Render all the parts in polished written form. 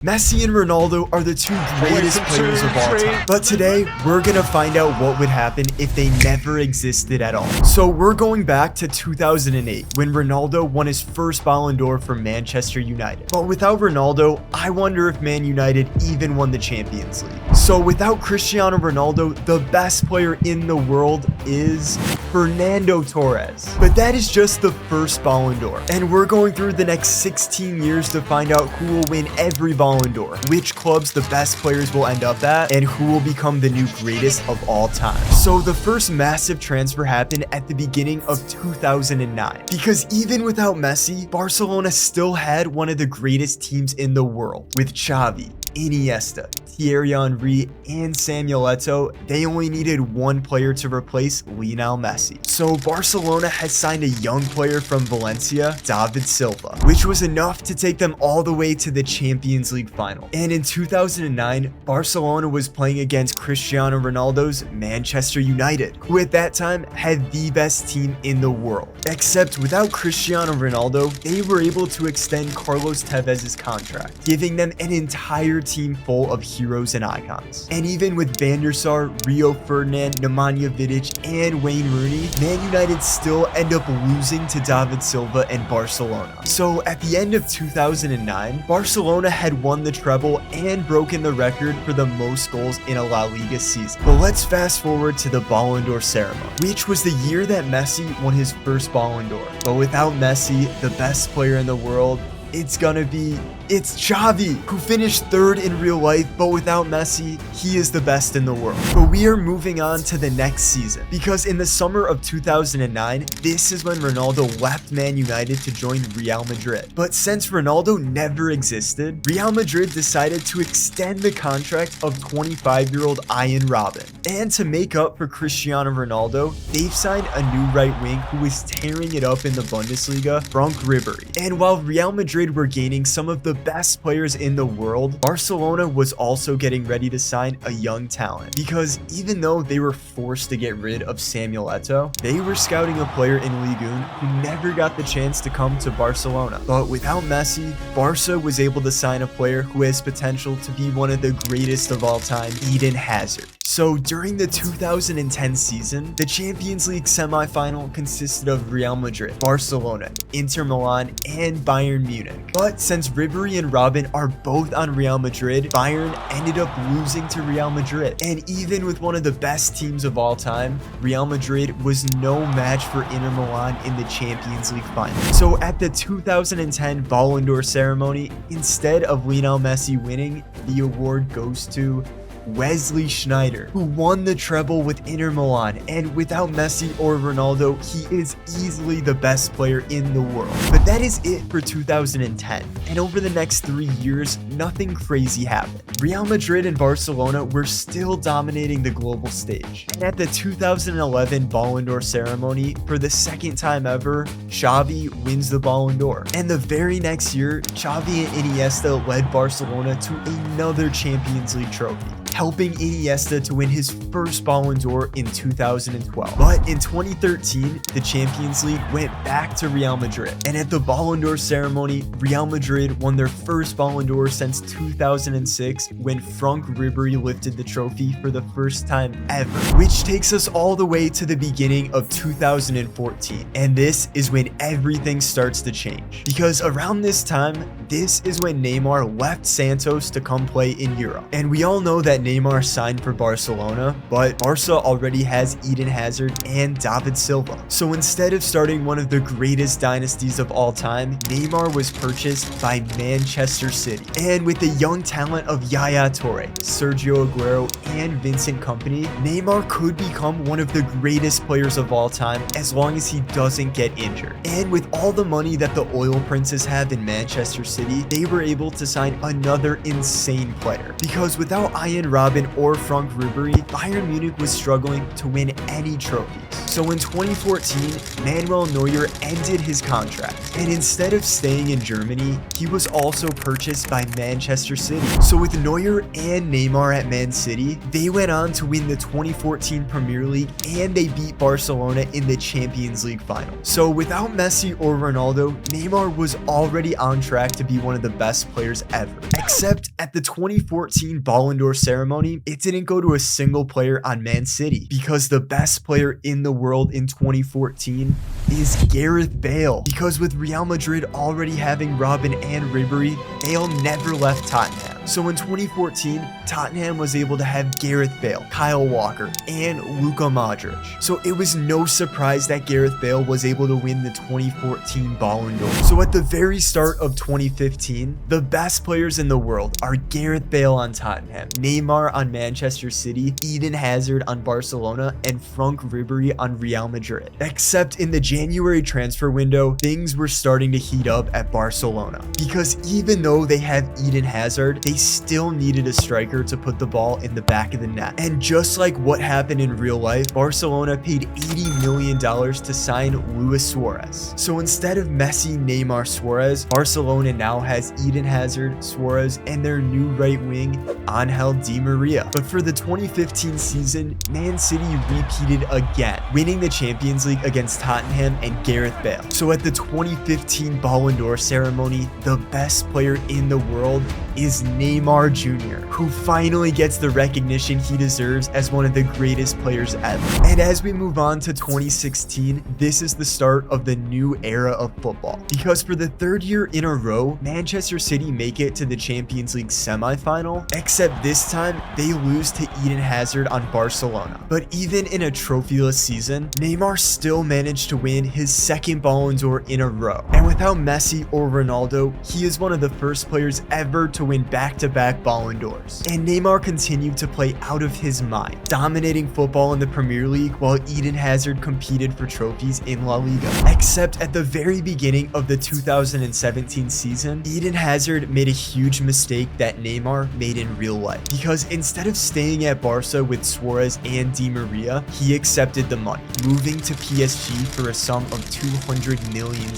Messi and Ronaldo are the two greatest players of all time. But today, we're gonna find out what would happen if they never existed at all. So we're going back to 2008, when Ronaldo won his first Balon d'Or for Manchester United. But without Ronaldo, I wonder if Man United even won the Champions League. So without Cristiano Ronaldo, the best player in the world is Fernando Torres. But that is just the first Balon d'Or. And we're going through the next 16 years to find out who will win every Balon d'Or, which clubs the best players will end up at, and who will become the new greatest of all time. So the first massive transfer happened at the beginning of 2009, because even without Messi, Barcelona still had one of the greatest teams in the world. With Xavi, Iniesta, Thierry Henry, and Samuel Eto'o, they only needed one player to replace Lionel Messi. So Barcelona had signed a young player from Valencia, David Silva, which was enough to take them all the way to the Champions League final. And in 2009, Barcelona was playing against Cristiano Ronaldo's Manchester United, who at that time had the best team in the world. Except without Cristiano Ronaldo, they were able to extend Carlos Tevez's contract, giving them an entire team full of heroes and icons. And even with Van der Sar, Rio Ferdinand, Nemanja Vidic, and Wayne Rooney, Man United still end up losing to David Silva and Barcelona. So at the end of 2009, Barcelona had won the treble and broken the record for the most goals in a La Liga season. But let's fast forward to the Balon d'Or ceremony, which was the year that Messi won his first Balon d'Or. But without Messi, the best player in the world, it's Xavi, who finished third in real life, but without Messi, he is the best in the world. But we are moving on to the next season, because in the summer of 2009, this is when Ronaldo left Man United to join Real Madrid. But since Ronaldo never existed, Real Madrid decided to extend the contract of 25-year-old Arjen Robben. And to make up for Cristiano Ronaldo, they've signed a new right wing who is tearing it up in the Bundesliga, Frank Ribery. And while Real Madrid were gaining some of the best players in the world, Barcelona was also getting ready to sign a young talent, because even though they were forced to get rid of Samuel Eto'o, they were scouting a player in Ligue 1 who never got the chance to come to Barcelona. But without Messi, Barca was able to sign a player who has potential to be one of the greatest of all time, Eden Hazard. So during the 2010 season, the Champions League semifinal consisted of Real Madrid, Barcelona, Inter Milan, and Bayern Munich. But since Ribery and Robben are both on Real Madrid, Bayern ended up losing to Real Madrid. And even with one of the best teams of all time, Real Madrid was no match for Inter Milan in the Champions League final. So at the 2010 Balon d'Or ceremony, instead of Lionel Messi winning, the award goes to Wesley Sneijder, who won the treble with Inter Milan, and without Messi or Ronaldo, he is easily the best player in the world. But that is it for 2010, and over the next 3 years, nothing crazy happened. Real Madrid and Barcelona were still dominating the global stage. And at the 2011 Balon d'Or ceremony, for the second time ever, Xavi wins the Balon d'Or. And the very next year, Xavi and Iniesta led Barcelona to another Champions League trophy, helping Iniesta to win his first Balon d'Or in 2012. But in 2013, the Champions League went back to Real Madrid. And at the Balon d'Or ceremony, Real Madrid won their first Balon d'Or since 2006, when Frank Ribery lifted the trophy for the first time ever. Which takes us all the way to the beginning of 2014. And this is when everything starts to change. Because around this time, this is when Neymar left Santos to come play in Europe. And we all know that Neymar signed for Barcelona, but Barca already has Eden Hazard and David Silva. So instead of starting one of the greatest dynasties of all time, Neymar was purchased by Manchester City. And with the young talent of Yaya Toure, Sergio Aguero, and Vincent Kompany, Neymar could become one of the greatest players of all time as long as he doesn't get injured. And with all the money that the oil princes have in Manchester City, they were able to sign another insane player. Because without Arjen Robben or Frank Ribery, Bayern Munich was struggling to win any trophies. So in 2014, Manuel Neuer ended his contract, and instead of staying in Germany, he was also purchased by Manchester City. So with Neuer and Neymar at Man City, they went on to win the 2014 Premier League, and they beat Barcelona in the Champions League final. So without Messi or Ronaldo, Neymar was already on track to be one of the best players ever. Except at the 2014 Balon d'Or ceremony, it didn't go to a single player on Man City, because the best player in the world in 2014 is Gareth Bale. Because with Real Madrid already having Robben and Ribery, Bale never left Tottenham. So in 2014, Tottenham was able to have Gareth Bale, Kyle Walker, and Luka Modric. So it was no surprise that Gareth Bale was able to win the 2014 Balon d'Or. So at the very start of 2015, the best players in the world are Gareth Bale on Tottenham, Neymar on Manchester City, Eden Hazard on Barcelona, and Frank Ribery on Real Madrid. Except in the January transfer window, things were starting to heat up at Barcelona. Because even though they have Eden Hazard, they still needed a striker to put the ball in the back of the net. And just like what happened in real life, Barcelona paid $80 million to sign Luis Suarez. So instead of Messi, Neymar, Suarez, Barcelona now has Eden Hazard, Suarez, and their new right wing, Angel Di Maria. But for the 2015 season, Man City repeated again, winning the Champions League against Tottenham and Gareth Bale. So at the 2015 Balon d'Or ceremony, the best player in the world is Neymar Jr., who finally gets the recognition he deserves as one of the greatest players ever. And as we move on to 2016, this is the start of the new era of football. Because for the third year in a row, Manchester City make it to the Champions League semi-final, except this time they lose to Eden Hazard on Barcelona. But even in a trophyless season, Neymar still managed to win his second Ballon d'Or in a row. And without Messi or Ronaldo, he is one of the first players ever to win back-to-back Ballon d'Ors. And Neymar continued to play out of his mind, dominating football in the Premier League while Eden Hazard competed for trophies in La Liga. Except at the very beginning of the 2017 season, Eden Hazard made a huge mistake that Neymar made in real life. Because instead of staying at Barca with Suarez and Di Maria, he accepted the money, moving to PSG for a sum of $200 million.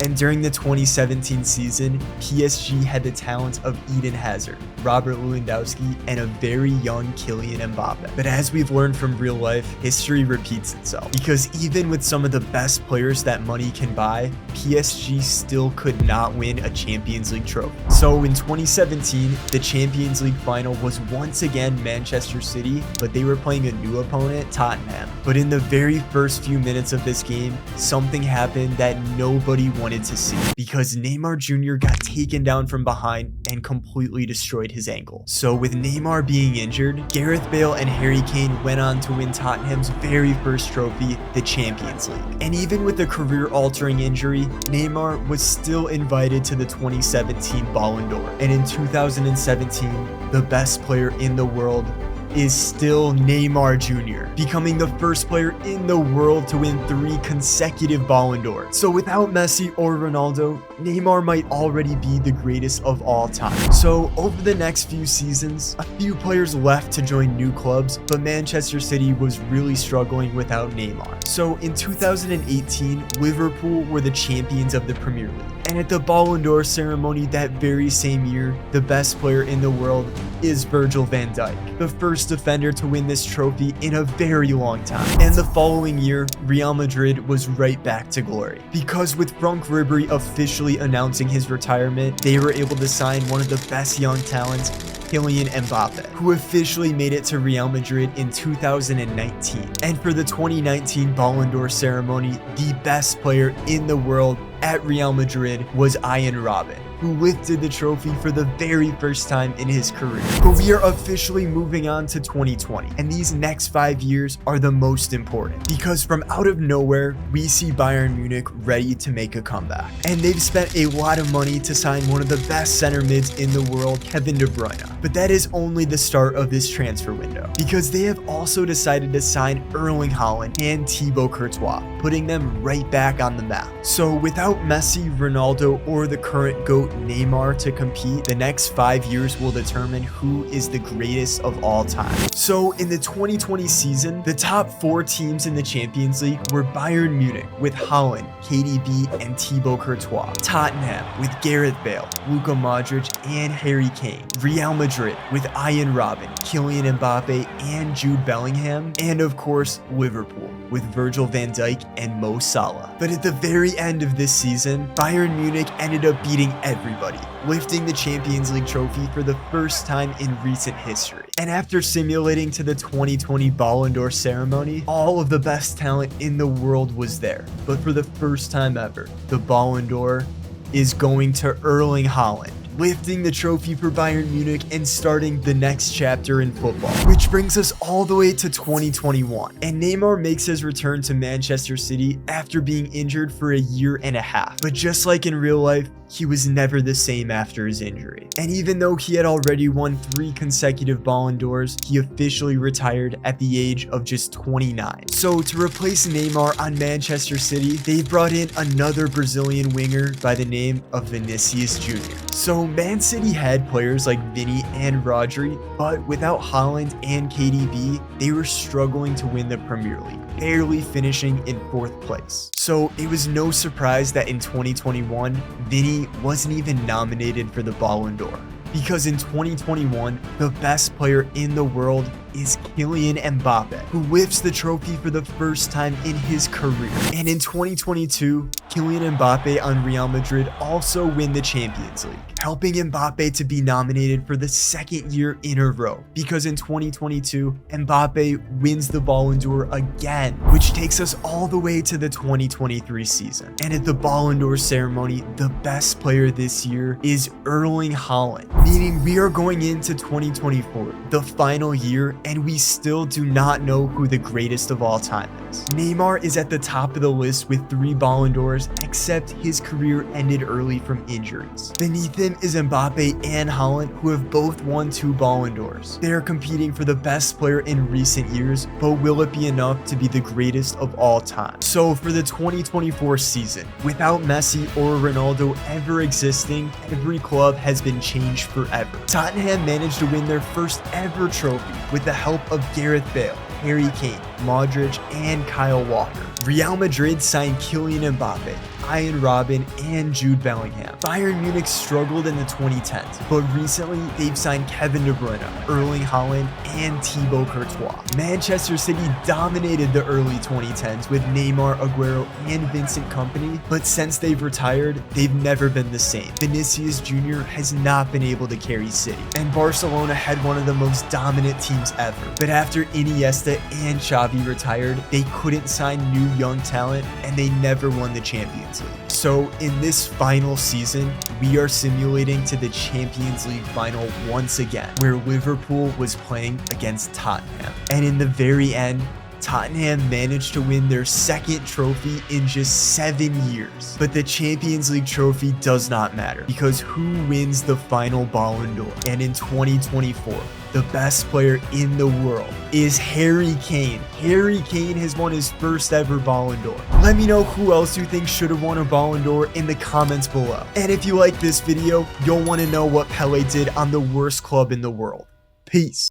And during the 2017 season, PSG had the talent of Eden Hazard, Robert Lewandowski, and a very young Kylian Mbappe. But as we've learned from real life, history repeats itself. Because even with some of the best players that money can buy, PSG still could not win a Champions League trophy. So in 2017, the Champions League final was once again Manchester City, but they were playing a new opponent, Tottenham. But in the very first few minutes of this game, something happened that nobody wanted to see. Because Neymar Jr. got taken down from behind and completely destroyed his ankle. So with Neymar being injured, Gareth Bale and Harry Kane went on to win Tottenham's very first trophy, the Champions League. And even with a career-altering injury, Neymar was still invited to the 2017 Balon d'Or. And in 2017, the best player in the world is still Neymar Jr., becoming the first player in the world to win 3 consecutive Ballon d'Or. So without Messi or Ronaldo, Neymar might already be the greatest of all time. So over the next few seasons, a few players left to join new clubs, but Manchester City was really struggling without Neymar. So in 2018, Liverpool were the champions of the Premier League. And at the Ballon d'Or ceremony that very same year, the best player in the world is Virgil van Dijk, the first defender to win this trophy in a very long time. And the following year, Real Madrid was right back to glory. Because with Frank Ribery officially announcing his retirement, they were able to sign one of the best young talents, Kylian Mbappe, who officially made it to Real Madrid in 2019. And for the 2019 Ballon d'Or ceremony, the best player in the world at Real Madrid was Arjen Robben, who lifted the trophy for the very first time in his career. But we are officially moving on to 2020, and these next 5 years are the most important, because from out of nowhere, we see Bayern Munich ready to make a comeback. And they've spent a lot of money to sign one of the best center mids in the world, Kevin De Bruyne. But that is only the start of this transfer window, because they have also decided to sign Erling Haaland and Thibaut Courtois, putting them right back on the map. So without Messi, Ronaldo, or the current GOAT out Neymar to compete, the next 5 years will determine who is the greatest of all time. So in the 2020 season, the top 4 teams in the Champions League were Bayern Munich with Haaland, KDB, and Thibaut Courtois, Tottenham with Gareth Bale, Luka Modric, and Harry Kane, Real Madrid with Ian Robben, Kylian Mbappe, and Jude Bellingham, and of course Liverpool with Virgil van Dijk and Mo Salah. But at the very end of this season, Bayern Munich ended up beating everybody, lifting the Champions League trophy for the first time in recent history. And after simulating to the 2020 Balon d'Or ceremony, all of the best talent in the world was there. But for the first time ever, the Balon d'Or is going to Erling Haaland, lifting the trophy for Bayern Munich and starting the next chapter in football. Which brings us all the way to 2021. And Neymar makes his return to Manchester City after being injured for a year and a half. But just like in real life, he was never the same after his injury. And even though he had already won 3 consecutive Ballon d'Ors, he officially retired at the age of just 29. So to replace Neymar on Manchester City, they brought in another Brazilian winger by the name of Vinicius Jr. So Man City had players like Vinny and Rodri, but without Haaland and KDB, they were struggling to win the Premier League, barely finishing in 4th place. So it was no surprise that in 2021, Vinny wasn't even nominated for the Balon d'Or. Because in 2021, the best player in the world is Kylian Mbappe, who lifts the trophy for the first time in his career. And in 2022, Kylian Mbappe on Real Madrid also win the Champions League, helping Mbappe to be nominated for the 2nd year in a row. Because in 2022, Mbappe wins the Ballon d'Or again, which takes us all the way to the 2023 season. And at the Ballon d'Or ceremony, the best player this year is Erling Haaland, meaning we are going into 2024, the final year, and we still do not know who the greatest of all time is. Neymar is at the top of the list with 3 Ballon d'Ors, except his career ended early from injuries. Beneath him is Mbappe and Haaland, who have both won 2 Ballon d'Ors. They are competing for the best player in recent years, but will it be enough to be the greatest of all time? So for the 2024 season, without Messi or Ronaldo ever existing, every club has been changed forever. Tottenham managed to win their first ever trophy with the help of Gareth Bale, Harry Kane, Modric, and Kyle Walker. Real Madrid signed Kylian Mbappe, Ian Robben, and Jude Bellingham. Bayern Munich struggled in the 2010s, but recently they've signed Kevin De Bruyne, Erling Haaland, and Thibaut Courtois. Manchester City dominated the early 2010s with Neymar, Aguero, and Vincent Kompany, but since they've retired, they've never been the same. Vinicius Jr. has not been able to carry City, and Barcelona had one of the most dominant teams ever. But after Iniesta and Xavi retired, they couldn't sign new young talent, and they never won the Champions League. So in this final season, we are simulating to the Champions League final once again, where Liverpool was playing against Tottenham. And in the very end, Tottenham managed to win their 2nd trophy in just 7 years. But the Champions League trophy does not matter, because who wins the final Ballon d'Or? And in 2024, the best player in the world is Harry Kane. Harry Kane has won his first ever Ballon d'Or. Let me know who else you think should have won a Ballon d'Or in the comments below. And if you like this video, you'll want to know what Pele did on the worst club in the world. Peace.